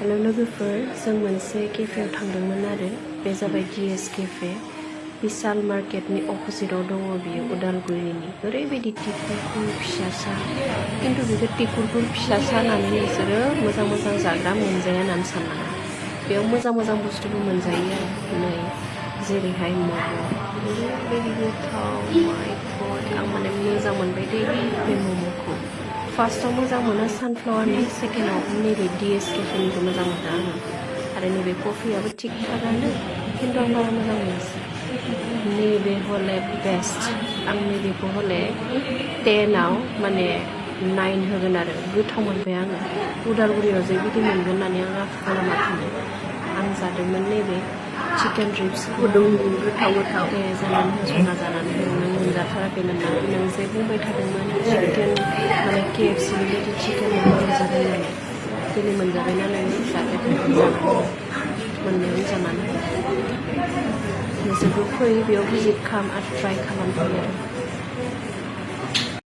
Hello लोगोफोर, जों मोनसे केफेआव थांदोंमोन आरो बे जाबाय DS केफे। विशाल मार्केटनि अपोजिटआव दङ बियो, उदालगुरिनि। ओरैबायदि टिकुरकुर फिसासा, खिन्थु बेखौ टिकुरकुर फिसासा होननानै नोंसोरो मोजां मोजां जाग्रा मोनजाया होननानै साननाङा। बेयाव मोजां मोजां बुस्थुबो मोनजायो आरो नै जेरैहाय मम', ओरैबायदि गोथाव, माय गड, आं माने मोजां मोनबाय दे बे मम'खौ। फार्स्टआव मोजां मोनो सानफ्लावारनि, सेकेन्डआव नैबे DS केफेनिखौ मोजां मोनो आङो। आरो नैबे कफियाबो थिग थागानो, खिन्थु आं बारा मोजां मोनासै। नैबे हले बेस्ट, आं नैबेखौ हले 10आव माने 9 होगोन आरो। गोथाव मोनबाय आङो। उदालगुरियाव जे बिदि मोनगोन होननानै आं आसा खालामाखैमोन। आं जादोंमोन नैबे चिकेन रिब्सखौ। गोथाव दे जानानै हो, संना जानानै हो। नों मोनजाथाराखैमोन ना? नों जे बुंबाय थादोंमोन चिकेन माने KFCनि बायदि चिकेन मोनजागोन होननानै। दिनै मोनजाबायना नोङो? जादो जानानै हो, मोननायावनो जानानै हो। नोंसोरबो फै, बेयाव भिजिट खालाम आरो ट्राइ खालामफै आरो।